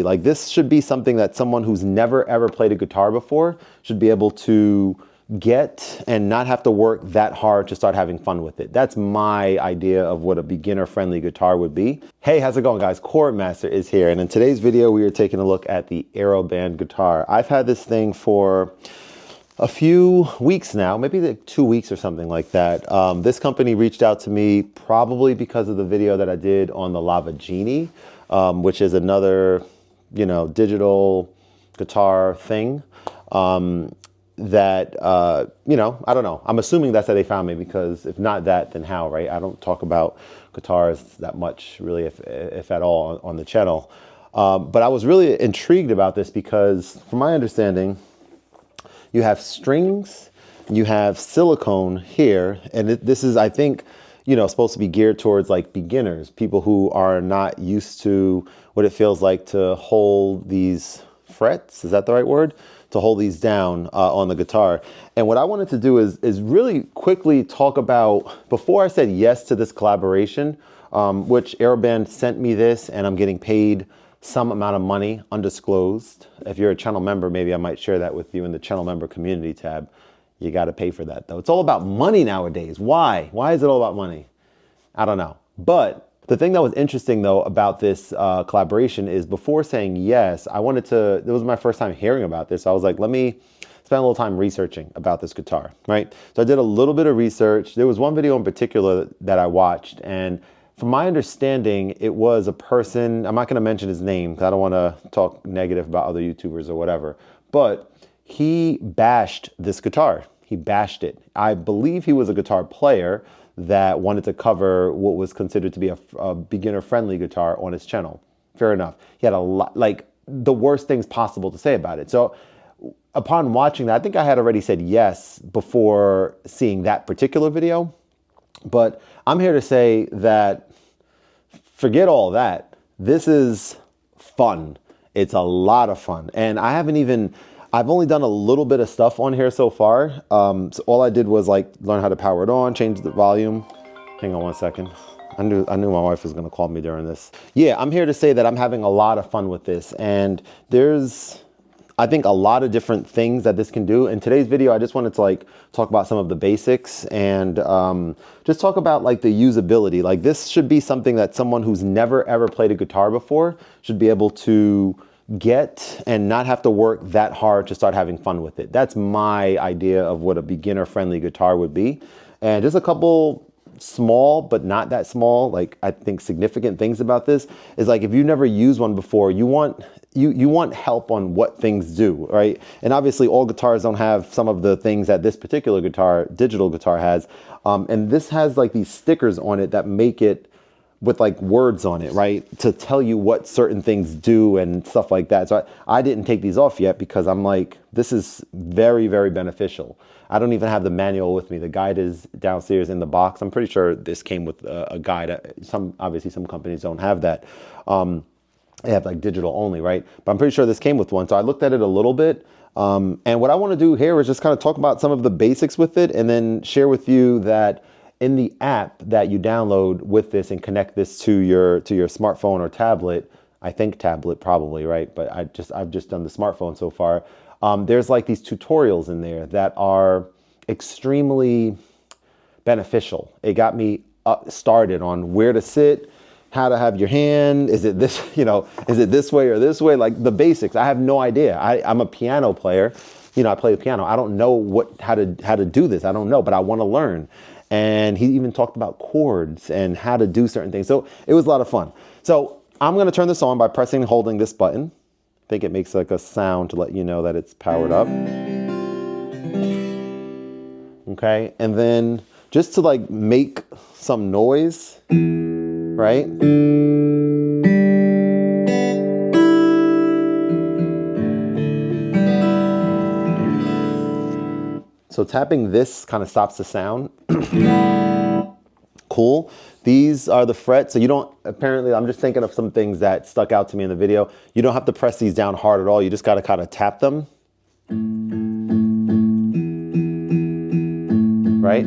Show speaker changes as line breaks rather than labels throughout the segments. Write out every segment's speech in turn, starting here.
Like this should be something that someone who's never ever played a guitar before should be able to get and not have to work that hard to start having fun with it. That's my idea of what a beginner-friendly guitar would be. Hey, how's it going, guys? Khordmaster is here, and in today's video we are taking a look at the AeroBand Guitar. I've had this thing for a few weeks now, maybe like 2 weeks or something like that. This company reached out to me probably because of the video that I did on the Lava Genie, which is another, digital guitar thing. That, I don't know. I'm assuming that's how they found me, because if not that, then how, right? I don't talk about guitars that much, really, if at all, on the channel. But I was really intrigued about this because, from my understanding, you have strings, you have silicone here, and this is, I think, supposed to be geared towards like beginners, people who are not used to what it feels like to hold these frets. Is that the right word? To hold these down on the guitar. And what I wanted to do is really quickly talk about, before I said yes to this collaboration, which AeroBand sent me this, and I'm getting paid some amount of money, undisclosed. If you're a channel member, maybe I might share that with you in the channel member community tab. You got to pay for that, though. It's all about money nowadays. Why? Why is it all about money? I don't know. But the thing that was interesting, though, about this collaboration is, before saying yes, I wanted to, it was my first time hearing about this. So I was like, let me spend a little time researching about this guitar, right? So I did a little bit of research. There was one video in particular that I watched, and from my understanding, it was a person, I'm not going to mention his name because I don't want to talk negative about other YouTubers or whatever, but he bashed this guitar. He bashed it. I believe he was a guitar player that wanted to cover what was considered to be a beginner-friendly guitar on his channel. Fair enough. He had a lot, like the worst things possible to say about it. So upon watching that, I think I had already said yes before seeing that particular video. But I'm here to say that forget all that. This is fun. It's a lot of fun. And I've only done a little bit of stuff on here so far. So all I did was like learn how to power it on, change the volume. Hang on one second. I knew my wife was gonna call me during this. Yeah, I'm here to say that I'm having a lot of fun with this. And there's, I think, a lot of different things that this can do. In today's video, I just wanted to like talk about some of the basics and just talk about like the usability. Like this should be something that someone who's never ever played a guitar before should be able to get and not have to work that hard to start having fun with it. That's my idea of what a beginner-friendly guitar would be. And just a couple small, but not that small, like I think significant things about this is, like, if you've never used one before, you want help on what things do, right? And obviously all guitars don't have some of the things that this particular guitar, digital guitar, has. And this has like these stickers on it that make it with like words on it, right? To tell you what certain things do and stuff like that. So I didn't take these off yet because I'm like, this is very, very beneficial. I don't even have the manual with me. The guide is downstairs in the box. I'm pretty sure this came with a guide. Obviously some companies don't have that. They have like digital only, right? But I'm pretty sure this came with one. So I looked at it a little bit. And what I want to do here is just kind of talk about some of the basics with it, and then share with you that in the app that you download with this and connect this to your smartphone or tablet, I think tablet probably, right? But I've just done the smartphone so far. There's like these tutorials in there that are extremely beneficial. It got me started on where to sit, how to have your hand. Is it this, is it this way or this way? Like the basics. I have no idea. I'm a piano player. I play the piano. I don't know how to do this. I don't know, but I want to learn. And he even talked about chords and how to do certain things. So it was a lot of fun. So I'm going to turn this on by pressing and holding this button. I think it makes like a sound to let you know that it's powered up. Okay. And then just to like make some noise, right? So tapping this kind of stops the sound. Cool. These are the frets. So you don't, apparently, I'm just thinking of some things that stuck out to me in the video. You don't have to press these down hard at all. You just got to kind of tap them. Right?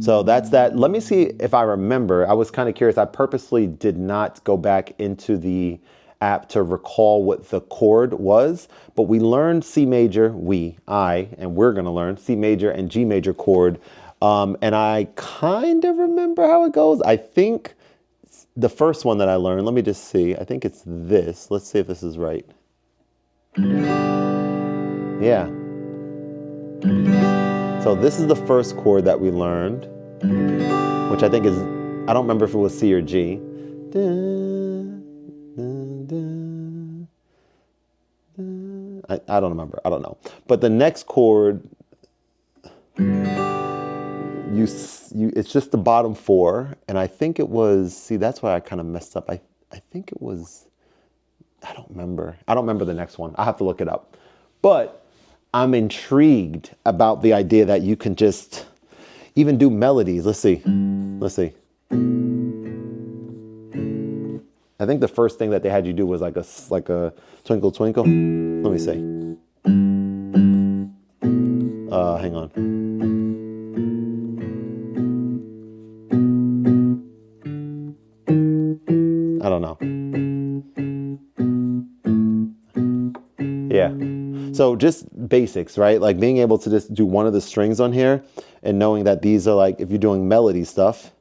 So that's that. Let me see if I remember. I was kind of curious. I purposely did not go back into the app to recall what the chord was, but we learned C major, and we're going to learn C major and G major chord. And I kind of remember how it goes. I think the first one that I learned, let me just see. I think it's this. Let's see if this is right. Yeah. So this is the first chord that we learned, which I think is, I don't remember if it was C or G. I don't remember. I don't know. But the next chord, it's just the bottom four, and I think it was, see, that's why I kind of messed up. I think it was, I don't remember. I don't remember the next one. I have to look it up. But I'm intrigued about the idea that you can just even do melodies. Let's see. Let's see. I think the first thing that they had you do was like a twinkle twinkle. Let me see. Hang on. I don't know. Yeah. So just basics, right? Like being able to just do one of the strings on here and knowing that these are like, if you're doing melody stuff.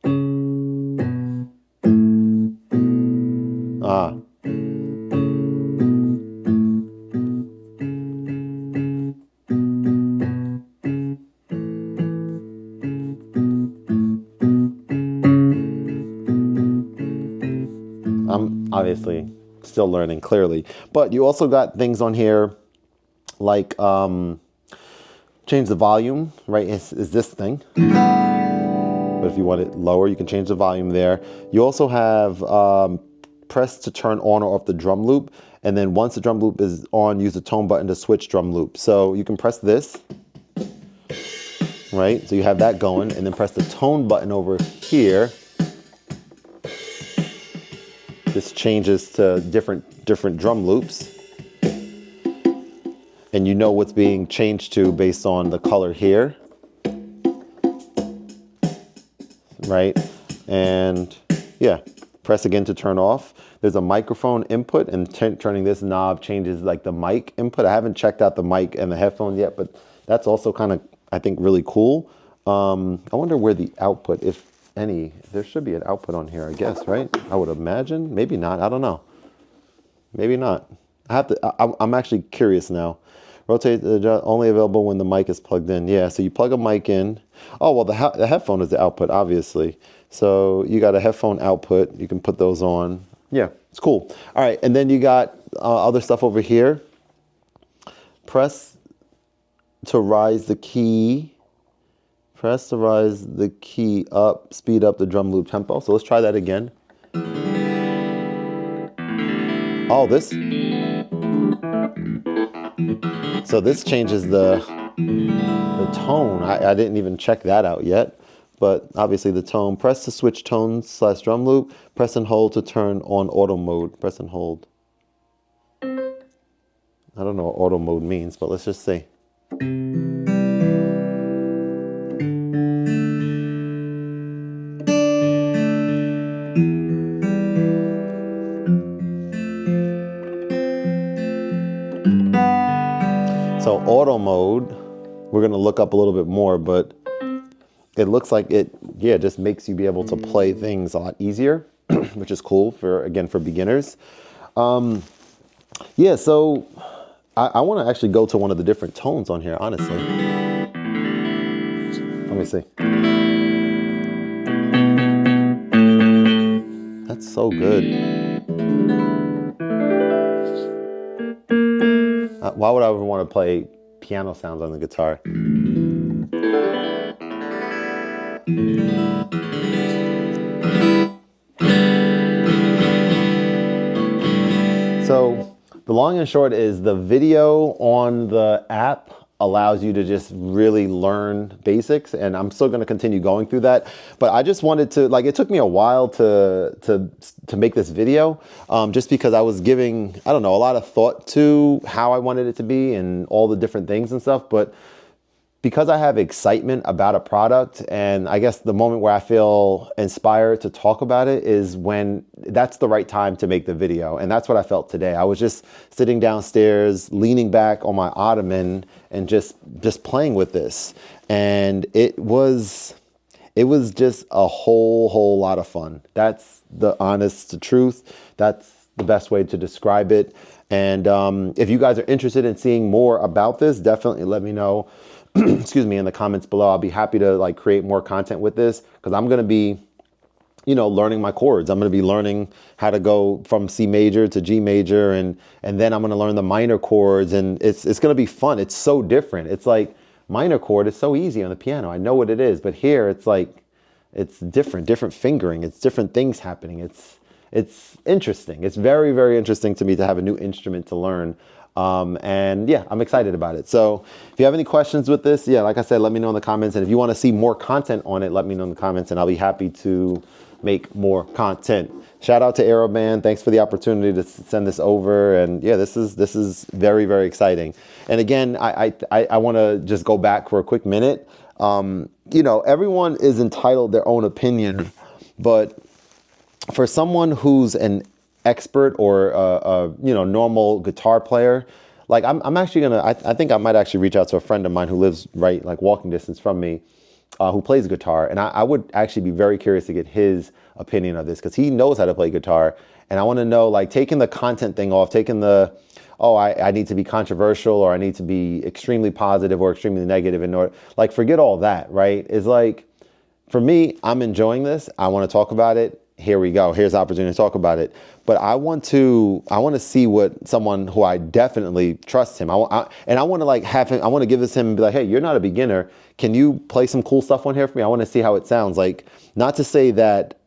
I'm obviously still learning clearly, but you also got things on here like change the volume, right? Is this thing. But if you want it lower, you can change the volume there. You also have press to turn on or off the drum loop. And then once the drum loop is on, use the tone button to switch drum loop. So you can press this, right? So you have that going, and then press the tone button over here. This changes to different drum loops. And you know what's being changed to based on the color here. Right? And yeah, press again to turn off. There's a microphone input, and turning this knob changes like the mic input. I haven't checked out the mic and the headphones yet, but that's also kind of, I think, really cool. I wonder where the output, if any, there should be an output on here, I guess, right? I would imagine. Maybe not. I don't know. Maybe not. I'm actually curious now. Rotate only available when the mic is plugged in. Yeah, so you plug a mic in. Oh, well, the headphone is the output, obviously. So you got a headphone output. You can put those on. Yeah, it's cool. All right, and then you got other stuff over here. Press to rise the key. Press to rise the key up, speed up the drum loop tempo. So let's try that again. Oh, this. So this changes the tone. I didn't even check that out yet. But obviously the tone. Press to switch tones / drum loop. Press and hold to turn on auto mode. Press and hold. I don't know what auto mode means, but let's just see. So auto mode, we're going to look up a little bit more, but it looks like it, yeah, just makes you be able to play things a lot easier, which is cool for beginners. Yeah, so I want to actually go to one of the different tones on here, honestly. Let me see. That's so good. Why would I ever want to play piano sounds on the guitar? So the long and short is the video on the app allows you to just really learn basics, and I'm still going to continue going through that. But I just wanted to, like, it took me a while to make this video, just because I was giving, I don't know, a lot of thought to how I wanted it to be and all the different things and stuff. But because I have excitement about a product, and I guess the moment where I feel inspired to talk about it is when that's the right time to make the video. And that's what I felt today. I was just sitting downstairs, leaning back on my ottoman and just playing with this. And it was just a whole lot of fun. That's the honest truth. That's the best way to describe it. And if you guys are interested in seeing more about this, definitely let me know. Excuse me, in the comments below. I'll be happy to like create more content with this, because I'm going to be, you know, learning my chords. I'm going to be learning how to go from C major to G major, and then I'm going to learn the minor chords, and it's going to be fun. It's so different. It's like minor chord is so easy on the piano. I know what it is, but here it's like it's different fingering. It's different things happening. It's interesting. It's very, very interesting to me to have a new instrument to learn. And yeah, I'm excited about it. So if you have any questions with this, yeah, like I said, let me know in the comments. And if you want to see more content on it, let me know in the comments, and I'll be happy to make more content. Shout out to AeroBand. Thanks for the opportunity to send this over. And yeah, this is very, very exciting. And again, I want to just go back for a quick minute. You know, everyone is entitled their own opinion, but for someone who's an expert or a you know, normal guitar player, like I'm actually gonna, I think I might actually reach out to a friend of mine who lives right like walking distance from me, who plays guitar, and I would actually be very curious to get his opinion of this, because he knows how to play guitar, and I want to know, like, taking the content thing off, taking the I need to be controversial, or I need to be extremely positive or extremely negative in order, like, forget all that, right? It's like, for me, I'm enjoying this. I want to talk about it. Here we go. Here's the opportunity to talk about it. But I want to see what someone who I definitely trust him. I want to like have him. I want to give this to him and be like, hey, you're not a beginner. Can you play some cool stuff on here for me? I want to see how it sounds. Like, not to say that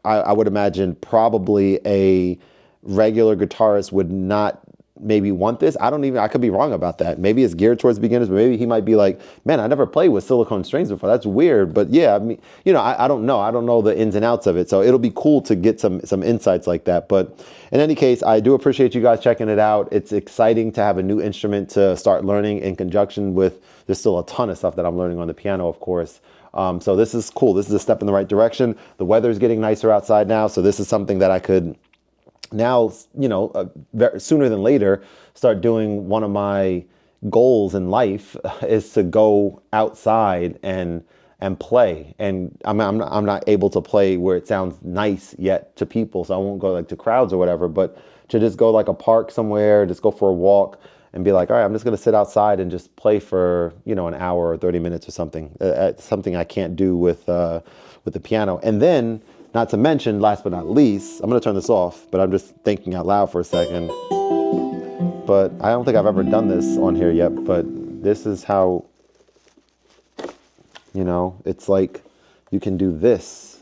I would imagine probably a regular guitarist would not maybe want this. I could be wrong about that. Maybe it's geared towards beginners, but maybe he might be like, man, I never played with silicone strings before. That's weird. But yeah, I mean, you know, I don't know. I don't know the ins and outs of it. So it'll be cool to get some insights like that. But in any case, I do appreciate you guys checking it out. It's exciting to have a new instrument to start learning in conjunction with, there's still a ton of stuff that I'm learning on the piano, of course. So this is cool. This is a step in the right direction. The weather's getting nicer outside now. So this is something that I could now, you know, sooner than later, start doing. One of my goals in life is to go outside and play. And I'm not able to play where it sounds nice yet to people, so I won't go like to crowds or whatever, but to just go like a park somewhere, just go for a walk and be like, all right, I'm just going to sit outside and just play for, you know, an hour or 30 minutes or something. Something I can't do with the piano. And then, not to mention, last but not least, I'm going to turn this off, but I'm just thinking out loud for a second. But I don't think I've ever done this on here yet, but this is how, you know, it's like you can do this,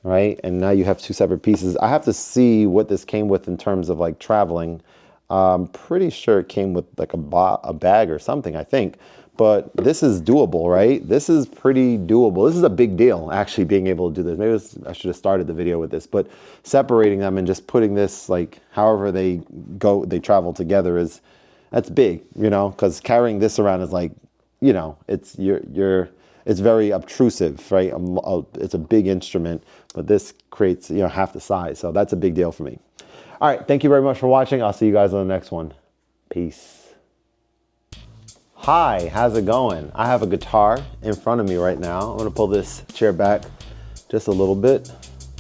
right? And now you have two separate pieces. I have to see what this came with in terms of like traveling. I'm pretty sure it came with like a bag or something, I think. But this is doable, right? This is pretty doable. This is a big deal, actually, being able to do this. Maybe I should have started the video with this, but separating them and just putting this, like, however they travel together that's big, you know, because carrying this around is like, you know, it's very obtrusive, right? It's a big instrument, but this creates, you know, half the size. So that's a big deal for me. All right. Thank you very much for watching. I'll see you guys on the next one. Peace. Hi, how's it going? I have a guitar in front of me right now. I'm gonna pull this chair back just a little bit.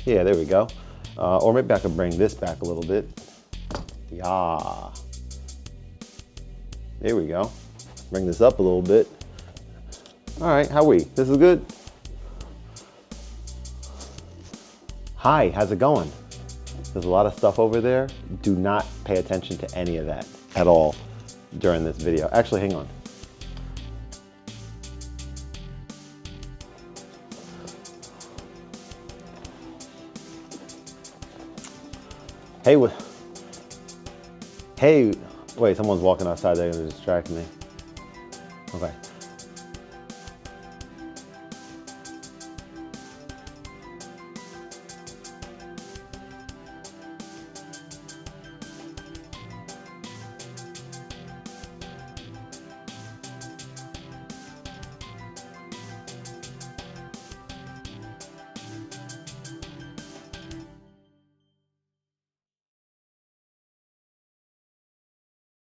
Yeah, there we go. Or maybe I could bring this back a little bit. Yeah. There we go. Bring this up a little bit. All right, how are we? This is good? Hi, how's it going? There's a lot of stuff over there. Do not pay attention to any of that at all during this video. Actually, hang on. Hey, wait, someone's walking outside, they're gonna distract me. Okay.